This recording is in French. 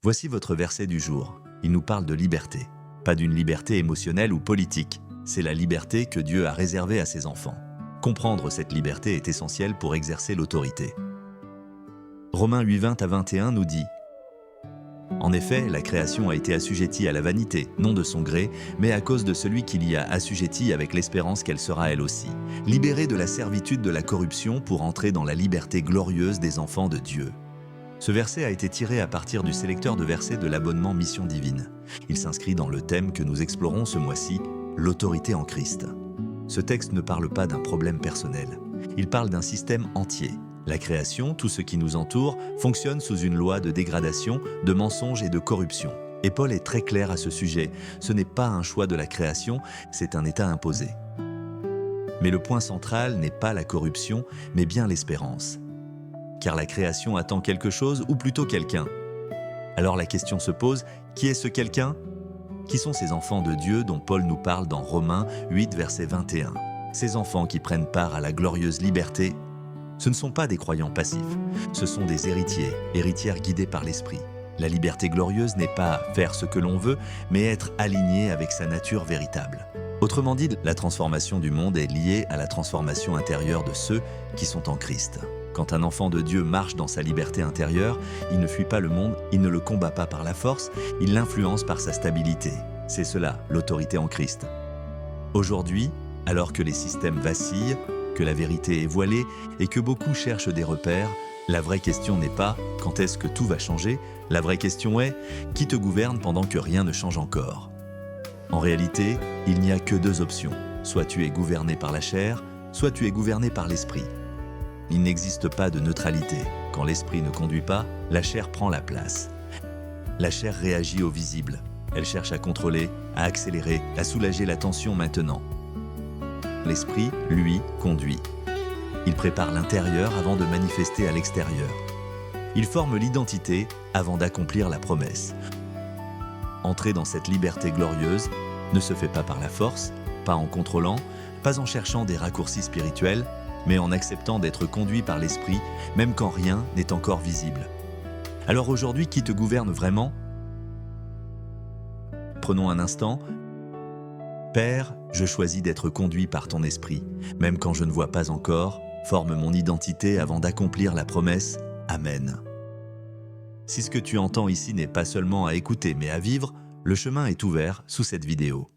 Voici votre verset du jour. Il nous parle de liberté. Pas d'une liberté émotionnelle ou politique. C'est la liberté que Dieu a réservée à ses enfants. Comprendre cette liberté est essentiel pour exercer l'autorité. Romains 8, 20-21 nous dit « En effet, la création a été assujettie à la vanité, non de son gré, mais à cause de celui qui l'y a assujettie avec l'espérance qu'elle sera elle aussi, libérée de la servitude de la corruption pour entrer dans la liberté glorieuse des enfants de Dieu. » Ce verset a été tiré à partir du sélecteur de versets de l'abonnement Mission Divine. Il s'inscrit dans le thème que nous explorons ce mois-ci, l'autorité en Christ. Ce texte ne parle pas d'un problème personnel. Il parle d'un système entier. La création, tout ce qui nous entoure, fonctionne sous une loi de dégradation, de mensonge et de corruption. Et Paul est très clair à ce sujet. Ce n'est pas un choix de la création, c'est un état imposé. Mais le point central n'est pas la corruption, mais bien l'espérance. Car la création attend quelque chose ou plutôt quelqu'un. Alors la question se pose, qui est ce quelqu'un ? Qui sont ces enfants de Dieu dont Paul nous parle dans Romains 8, verset 21 ? Ces enfants qui prennent part à la glorieuse liberté, ce ne sont pas des croyants passifs, ce sont des héritiers, héritières guidées par l'Esprit. La liberté glorieuse n'est pas faire ce que l'on veut, mais être aligné avec sa nature véritable. Autrement dit, la transformation du monde est liée à la transformation intérieure de ceux qui sont en Christ. Quand un enfant de Dieu marche dans sa liberté intérieure, il ne fuit pas le monde, il ne le combat pas par la force, il l'influence par sa stabilité. C'est cela, l'autorité en Christ. Aujourd'hui, alors que les systèmes vacillent, que la vérité est voilée et que beaucoup cherchent des repères, la vraie question n'est pas « quand est-ce que tout va changer ?», la vraie question est « qui te gouverne pendant que rien ne change encore ?» En réalité, il n'y a que deux options. Soit tu es gouverné par la chair, soit tu es gouverné par l'esprit. Il n'existe pas de neutralité. Quand l'esprit ne conduit pas, la chair prend la place. La chair réagit au visible. Elle cherche à contrôler, à accélérer, à soulager la tension maintenant. L'esprit, lui, conduit. Il prépare l'intérieur avant de manifester à l'extérieur. Il forme l'identité avant d'accomplir la promesse. Entrer dans cette liberté glorieuse ne se fait pas par la force, pas en contrôlant, pas en cherchant des raccourcis spirituels, mais en acceptant d'être conduit par l'Esprit, même quand rien n'est encore visible. Alors aujourd'hui, qui te gouverne vraiment ? Prenons un instant. Père, je choisis d'être conduit par ton Esprit, même quand je ne vois pas encore, forme mon identité avant d'accomplir la promesse. Amen. Si ce que tu entends ici n'est pas seulement à écouter, mais à vivre, le chemin est ouvert sous cette vidéo.